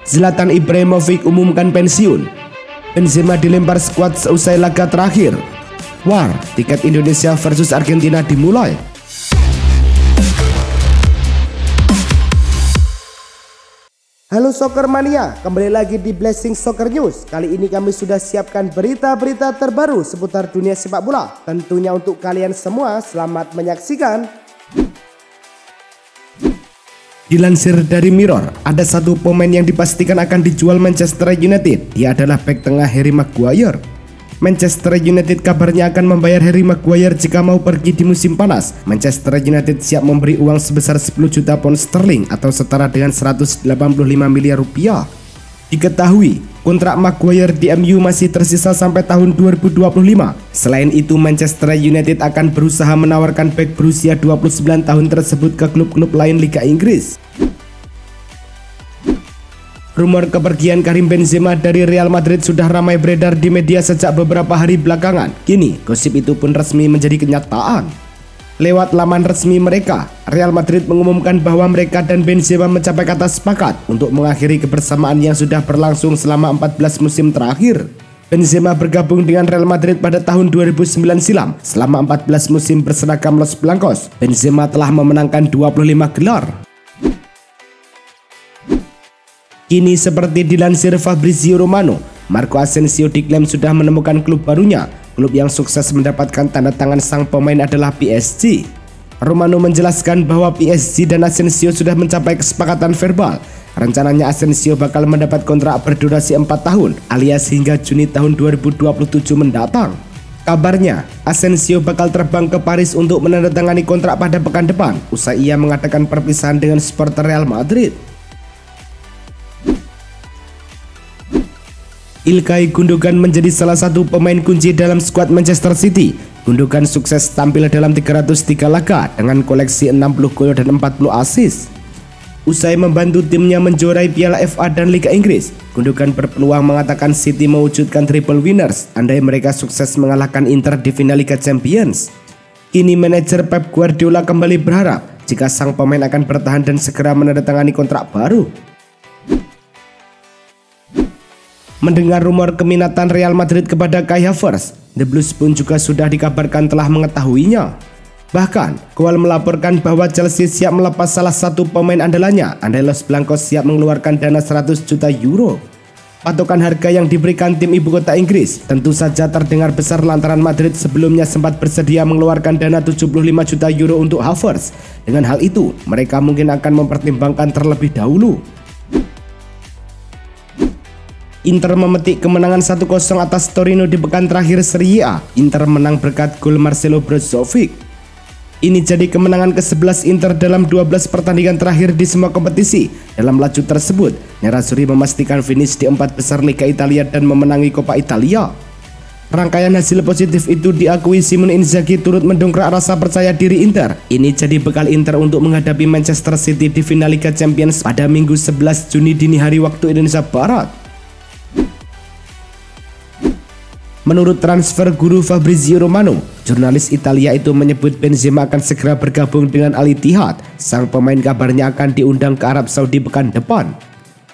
Zlatan Ibrahimovic umumkan pensiun. Benzema dilempar skuad seusai laga terakhir. War, tiket Indonesia versus Argentina dimulai. Halo Soccer Mania, kembali lagi di Blessing Soccer News. Kali ini kami sudah siapkan berita-berita terbaru seputar dunia sepak bola. Tentunya untuk kalian semua, selamat menyaksikan. Dilansir dari Mirror, ada satu pemain yang dipastikan akan dijual Manchester United. Dia adalah bek tengah Harry Maguire. Manchester United kabarnya akan membayar Harry Maguire jika mau pergi di musim panas. Manchester United siap memberi uang sebesar 10 juta pound sterling atau setara dengan 185 miliar rupiah. Diketahui, kontrak Maguire di MU masih tersisa sampai tahun 2025. Selain itu, Manchester United akan berusaha menawarkan bek berusia 29 tahun tersebut ke klub-klub lain Liga Inggris. Rumor kepergian Karim Benzema dari Real Madrid sudah ramai beredar di media sejak beberapa hari belakangan. Kini, gosip itu pun resmi menjadi kenyataan. Lewat laman resmi mereka, Real Madrid mengumumkan bahwa mereka dan Benzema mencapai kata sepakat untuk mengakhiri kebersamaan yang sudah berlangsung selama 14 musim terakhir. Benzema bergabung dengan Real Madrid pada tahun 2009 silam. Selama 14 musim berseragam Los Blancos, Benzema telah memenangkan 25 gelar. Kini seperti dilansir Fabrizio Romano, Marco Asensio diklaim sudah menemukan klub barunya. Klub yang sukses mendapatkan tanda tangan sang pemain adalah PSG. Romano menjelaskan bahwa PSG dan Asensio sudah mencapai kesepakatan verbal. Rencananya Asensio bakal mendapat kontrak berdurasi 4 tahun alias hingga Juni tahun 2027 mendatang. Kabarnya, Asensio bakal terbang ke Paris untuk menandatangani kontrak pada pekan depan usai ia mengatakan perpisahan dengan supporter Real Madrid. Ilkay Gundogan menjadi salah satu pemain kunci dalam skuad Manchester City. Gundogan sukses tampil dalam 303 laga dengan koleksi 60 gol dan 40 assist. Usai membantu timnya menjuarai Piala FA dan Liga Inggris, Gundogan berpeluang mengatakan City mewujudkan triple winners andai mereka sukses mengalahkan Inter di final Liga Champions. Kini manajer Pep Guardiola kembali berharap jika sang pemain akan bertahan dan segera menandatangani kontrak baru. Mendengar rumor keminatan Real Madrid kepada Kai Havertz, The Blues pun juga sudah dikabarkan telah mengetahuinya. Bahkan, Goal melaporkan bahwa Chelsea siap melepas salah satu pemain andalannya andai Los Blancos siap mengeluarkan dana 100 juta euro. Patokan harga yang diberikan tim ibu kota Inggris tentu saja terdengar besar lantaran Madrid sebelumnya sempat bersedia mengeluarkan dana 75 juta euro untuk Havertz. Dengan hal itu, mereka mungkin akan mempertimbangkan terlebih dahulu. Inter memetik kemenangan 1-0 atas Torino di pekan terakhir Serie A. Inter menang berkat gol Marcelo Brozovic. Ini jadi kemenangan ke-11 Inter dalam 12 pertandingan terakhir di semua kompetisi. Dalam laju tersebut, Nerazzurri memastikan finish di 4 besar Liga Italia dan memenangi Coppa Italia. Rangkaian hasil positif itu diakui Simone Inzaghi turut mendongkrak rasa percaya diri Inter. Ini jadi bekal Inter untuk menghadapi Manchester City di final Liga Champions pada Minggu 11 Juni dini hari waktu Indonesia Barat. Menurut transfer guru Fabrizio Romano, jurnalis Italia itu menyebut Benzema akan segera bergabung dengan Al Ittihad. Sang pemain kabarnya akan diundang ke Arab Saudi pekan depan.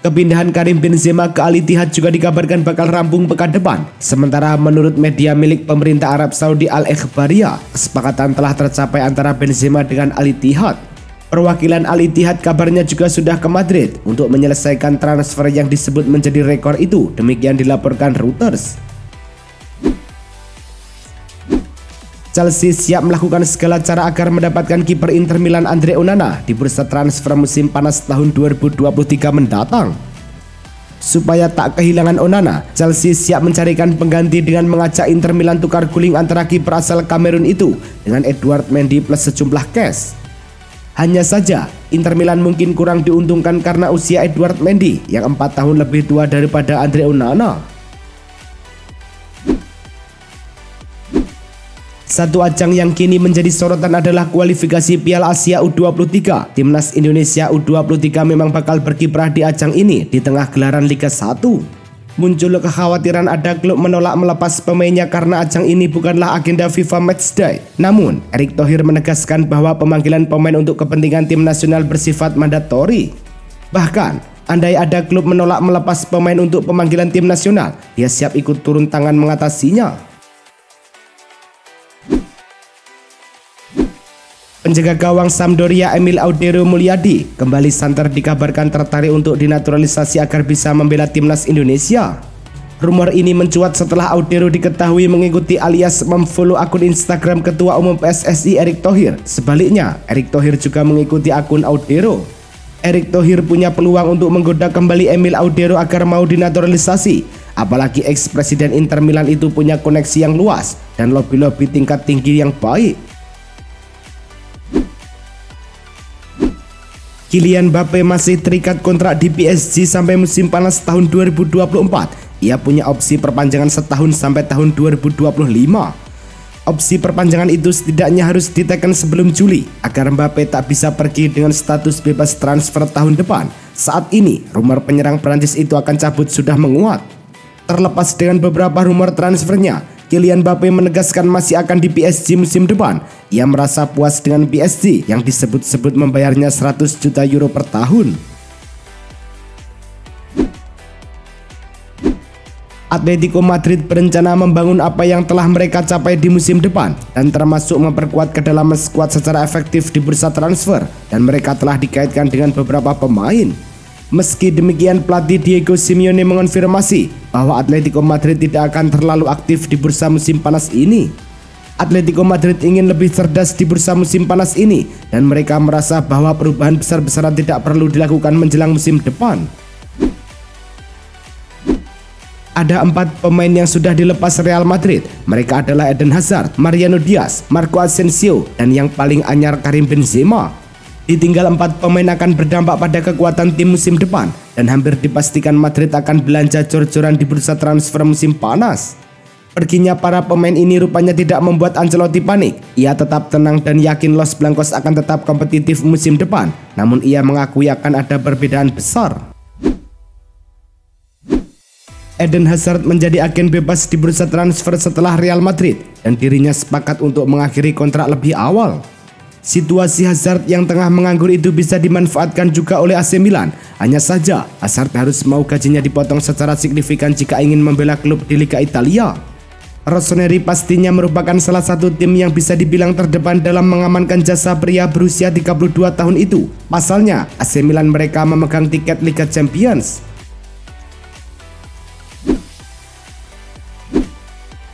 Kepindahan Karim Benzema ke Al Ittihad juga dikabarkan bakal rampung pekan depan. Sementara menurut media milik pemerintah Arab Saudi Al Ikhbariyah, kesepakatan telah tercapai antara Benzema dengan Al Ittihad. Perwakilan Al Ittihad kabarnya juga sudah ke Madrid untuk menyelesaikan transfer yang disebut menjadi rekor itu. Demikian dilaporkan Reuters. Chelsea siap melakukan segala cara agar mendapatkan kiper Inter Milan Andre Onana di bursa transfer musim panas tahun 2023 mendatang. Supaya tak kehilangan Onana, Chelsea siap mencarikan pengganti dengan mengajak Inter Milan tukar guling antara kiper asal Kamerun itu dengan Edouard Mendy plus sejumlah cash. Hanya saja, Inter Milan mungkin kurang diuntungkan karena usia Edouard Mendy yang 4 tahun lebih tua daripada Andre Onana. Satu ajang yang kini menjadi sorotan adalah kualifikasi Piala Asia U23. Timnas Indonesia U23 memang bakal berkiprah di ajang ini di tengah gelaran Liga 1. Muncul kekhawatiran ada klub menolak melepas pemainnya karena ajang ini bukanlah agenda FIFA Matchday. Namun, Erick Thohir menegaskan bahwa pemanggilan pemain untuk kepentingan tim nasional bersifat mandatori. Bahkan, Andai ada klub menolak melepas pemain untuk pemanggilan tim nasional, dia siap ikut turun tangan mengatasinya. Penjaga gawang Sampdoria Emil Audero Mulyadi kembali santer dikabarkan tertarik untuk dinaturalisasi agar bisa membela timnas Indonesia. Rumor ini mencuat setelah Audero diketahui mengikuti alias memfollow akun Instagram Ketua Umum PSSI Erick Thohir. Sebaliknya, Erick Thohir juga mengikuti akun Audero. Erick Thohir punya peluang untuk menggoda kembali Emil Audero agar mau dinaturalisasi. Apalagi ex-presiden Inter Milan itu punya koneksi yang luas dan lobi-lobi tingkat tinggi yang baik. Kylian Mbappe masih terikat kontrak di PSG sampai musim panas tahun 2024. Ia punya opsi perpanjangan setahun sampai tahun 2025. Opsi perpanjangan itu setidaknya harus diteken sebelum Juli agar Mbappe tak bisa pergi dengan status bebas transfer tahun depan. Saat ini, rumor penyerang Prancis itu akan cabut sudah menguat. Terlepas dengan beberapa rumor transfernya, Kylian Mbappe menegaskan masih akan di PSG musim depan. Ia merasa puas dengan PSG yang disebut-sebut membayarnya 100 juta euro per tahun. Atletico Madrid berencana membangun apa yang telah mereka capai di musim depan dan termasuk memperkuat kedalaman skuad secara efektif di bursa transfer, dan mereka telah dikaitkan dengan beberapa pemain. Meski demikian, pelatih Diego Simeone mengonfirmasi bahwa Atletico Madrid tidak akan terlalu aktif di bursa musim panas ini. Atletico Madrid ingin lebih cerdas di bursa musim panas ini dan mereka merasa bahwa perubahan besar-besaran tidak perlu dilakukan menjelang musim depan. Ada 4 pemain yang sudah dilepas Real Madrid. Mereka adalah Eden Hazard, Mariano Diaz, Marco Asensio, dan yang paling anyar Karim Benzema. Ditinggal 4 pemain akan berdampak pada kekuatan tim musim depan dan hampir dipastikan Madrid akan belanja jor-joran di bursa transfer musim panas. Perginya para pemain ini rupanya tidak membuat Ancelotti panik. Ia tetap tenang dan yakin Los Blancos akan tetap kompetitif musim depan. Namun ia mengakui akan ada perbedaan besar. Eden Hazard menjadi agen bebas di bursa transfer setelah Real Madrid dan dirinya sepakat untuk mengakhiri kontrak lebih awal. Situasi Hazard yang tengah menganggur itu bisa dimanfaatkan juga oleh AC Milan. Hanya saja Hazard harus mau gajinya dipotong secara signifikan jika ingin membela klub di Liga Italia. Rossoneri pastinya merupakan salah satu tim yang bisa dibilang terdepan dalam mengamankan jasa pria berusia 32 tahun itu. Pasalnya AC Milan mereka memegang tiket Liga Champions.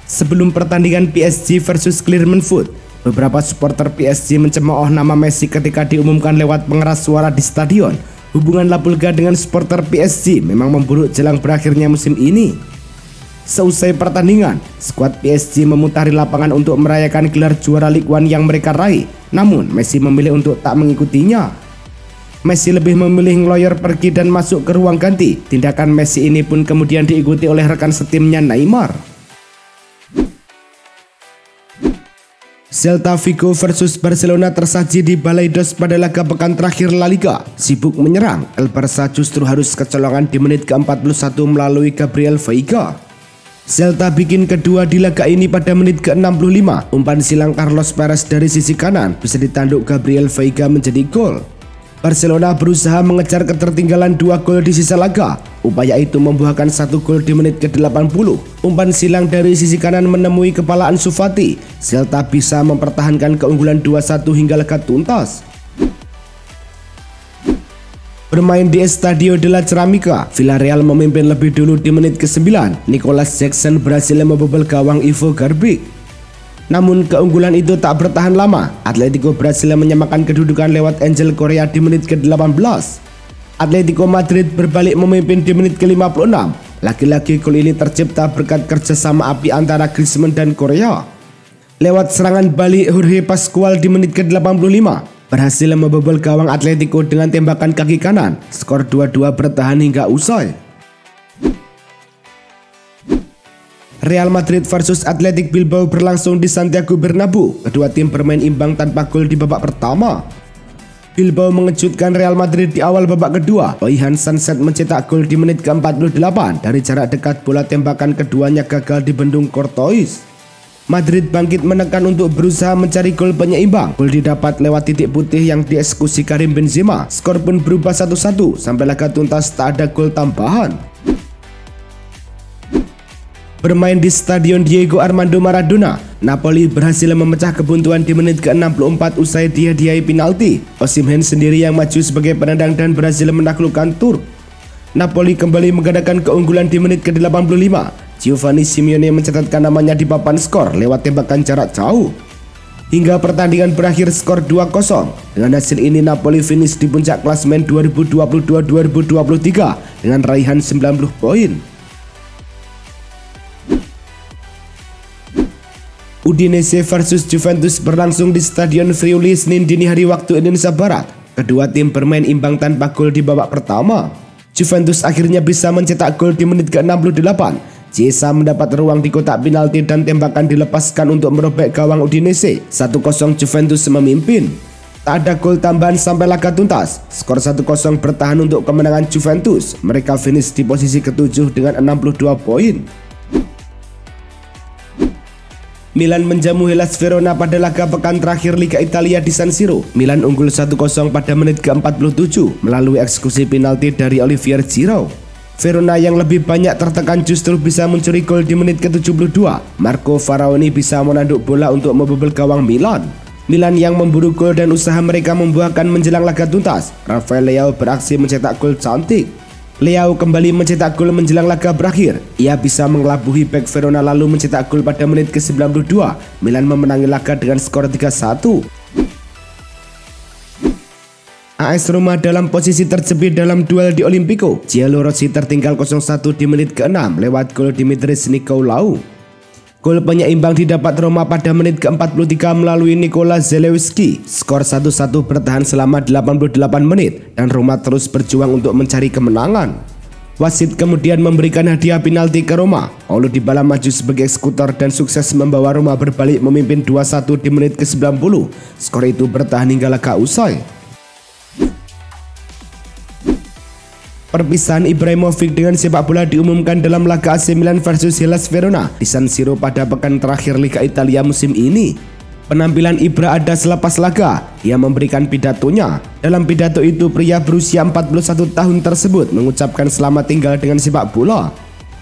Sebelum pertandingan PSG versus Clermont Foot, beberapa supporter PSG mencemooh nama Messi ketika diumumkan lewat pengeras suara di stadion. Hubungan La Pulga dengan supporter PSG memang memburuk jelang berakhirnya musim ini. Seusai pertandingan, skuad PSG memutari lapangan untuk merayakan gelar juara Ligue 1 yang mereka raih. Namun Messi memilih untuk tak mengikutinya. Messi lebih memilih ngeloyor pergi dan masuk ke ruang ganti. Tindakan Messi ini pun kemudian diikuti oleh rekan setimnya Neymar. Celta Vigo versus Barcelona tersaji di Balai Dos pada laga pekan terakhir La Liga. Sibuk menyerang, El Barça justru harus kecolongan di menit ke-41 melalui Gabriel Veiga. Celta bikin kedua di laga ini pada menit ke-65. Umpan silang Carlos Perez dari sisi kanan bisa ditanduk Gabriel Veiga menjadi gol. Barcelona berusaha mengejar ketertinggalan 2 gol di sisa laga. Upaya itu membuahkan 1 gol di menit ke-80. Umpan silang dari sisi kanan menemui kepala Ansu Fati. Celta bisa mempertahankan keunggulan 2-1 hingga laga tuntas. Bermain di Estadio de la Ceramica, Villarreal memimpin lebih dulu di menit ke-9. Nicolas Jackson berhasil membobol gawang Ivo Garbic. Namun keunggulan itu tak bertahan lama. Atletico berhasil menyamakan kedudukan lewat Angel Correa di menit ke-18. Atletico Madrid berbalik memimpin di menit ke-56. Lagi-lagi gol ini tercipta berkat kerjasama api antara Griezmann dan Correa. Lewat serangan balik Jorge Pascual di menit ke-85, berhasil membobol gawang Atletico dengan tembakan kaki kanan. Skor 2-2 bertahan hingga usai. Real Madrid versus Athletic Bilbao berlangsung di Santiago Bernabeu. Kedua tim bermain imbang tanpa gol di babak pertama. Bilbao mengejutkan Real Madrid di awal babak kedua. Oihan Sunset mencetak gol di menit ke-48 dari jarak dekat. Bola tembakan keduanya gagal dibendung Courtois. Madrid bangkit menekan untuk berusaha mencari gol penyeimbang. Gol didapat lewat titik putih yang dieksekusi Karim Benzema. Skor pun berubah 1-1 sampai laga tuntas tak ada gol tambahan. Bermain di Stadion Diego Armando Maradona, Napoli berhasil memecah kebuntuan di menit ke-64 usai dihadiahi penalti. Osimhen sendiri yang maju sebagai penendang dan berhasil menaklukkan Turk. Napoli kembali menggandakan keunggulan di menit ke-85. Giovanni Simeone mencatatkan namanya di papan skor lewat tembakan jarak jauh. Hingga pertandingan berakhir skor 2-0. Dengan hasil ini Napoli finish di puncak klasemen 2022-2023 dengan raihan 90 poin. Udinese versus Juventus berlangsung di Stadion Friuli Senin dini hari waktu Indonesia Barat. Kedua tim bermain imbang tanpa gol di babak pertama. Juventus akhirnya bisa mencetak gol di menit ke-68. Chiesa mendapat ruang di kotak penalti dan tembakan dilepaskan untuk merobek gawang Udinese. 1-0 Juventus memimpin. Tak ada gol tambahan sampai laga tuntas. Skor 1-0 bertahan untuk kemenangan Juventus. Mereka finish di posisi ke-7 dengan 62 poin. Milan menjamu Hellas Verona pada laga pekan terakhir Liga Italia di San Siro. Milan unggul 1-0 pada menit ke-47 melalui eksekusi penalti dari Olivier Giroud. Verona yang lebih banyak tertekan justru bisa mencuri gol di menit ke-72. Marco Faraoni bisa menanduk bola untuk membobol gawang Milan. Milan yang memburu gol dan usaha mereka membuahkan menjelang laga tuntas. Rafael Leao beraksi mencetak gol cantik. Leao kembali mencetak gol menjelang laga berakhir. Ia bisa mengelabuhi bek Verona lalu mencetak gol pada menit ke-92. Milan memenangi laga dengan skor 3-1. AS Roma dalam posisi terjepit dalam duel di Olimpico. Giallorossi tertinggal 0-1 di menit ke-6 lewat gol Dimitris Nikolaou. Gol penyeimbang didapat Roma pada menit ke-43 melalui Nikola Zelewski. Skor 1-1 bertahan selama 88 menit dan Roma terus berjuang untuk mencari kemenangan. Wasit kemudian memberikan hadiah penalti ke Roma. Paulo Dybala maju sebagai eksekutor dan sukses membawa Roma berbalik memimpin 2-1 di menit ke-90. Skor itu bertahan hingga laga usai. Perpisahan Ibrahimovic dengan sepak bola diumumkan dalam laga AC Milan versus Hellas Verona di San Siro pada pekan terakhir Liga Italia musim ini. Penampilan Ibra ada selepas laga. Ia memberikan pidatonya. Dalam pidato itu pria berusia 41 tahun tersebut mengucapkan selamat tinggal dengan sepak bola.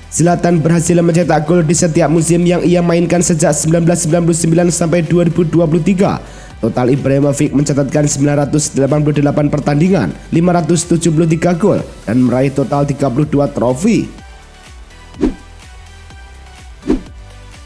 Zlatan berhasil mencetak gol di setiap musim yang ia mainkan sejak 1999 sampai 2023. Total Ibrahimovic mencatatkan 988 pertandingan, 573 gol, dan meraih total 32 trofi.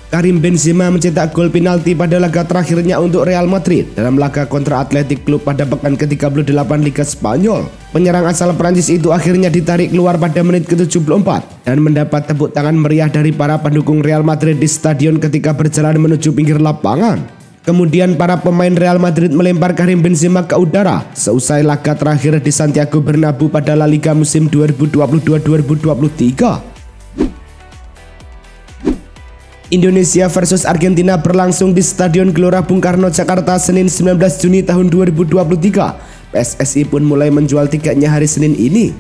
Karim Benzema mencetak gol penalti pada laga terakhirnya untuk Real Madrid dalam laga kontra Athletic Club pada pekan ke-38 Liga Spanyol. Penyerang asal Prancis itu akhirnya ditarik keluar pada menit ke-74 dan mendapat tepuk tangan meriah dari para pendukung Real Madrid di stadion ketika berjalan menuju pinggir lapangan. Kemudian para pemain Real Madrid melempar Karim Benzema ke udara seusai laga terakhir di Santiago Bernabeu pada La Liga musim 2022-2023. Indonesia versus Argentina berlangsung di Stadion Gelora Bung Karno, Jakarta, Senin 19 Juni tahun 2023. PSSI pun mulai menjual tiketnya hari Senin ini.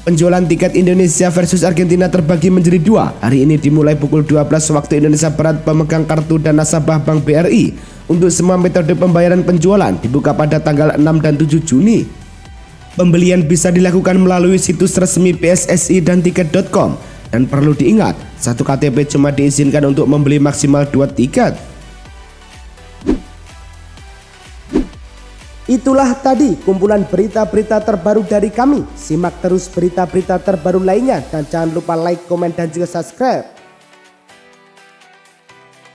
Penjualan tiket Indonesia versus Argentina terbagi menjadi dua. Hari ini dimulai pukul 12 waktu Indonesia Barat. Pemegang kartu dan nasabah Bank BRI untuk semua metode pembayaran penjualan dibuka pada tanggal 6 dan 7 Juni. Pembelian bisa dilakukan melalui situs resmi PSSI dan tiket.com. Dan perlu diingat, satu KTP cuma diizinkan untuk membeli maksimal 2 tiket. Itulah tadi kumpulan berita-berita terbaru dari kami. Simak terus berita-berita terbaru lainnya dan jangan lupa like, komen, dan juga subscribe.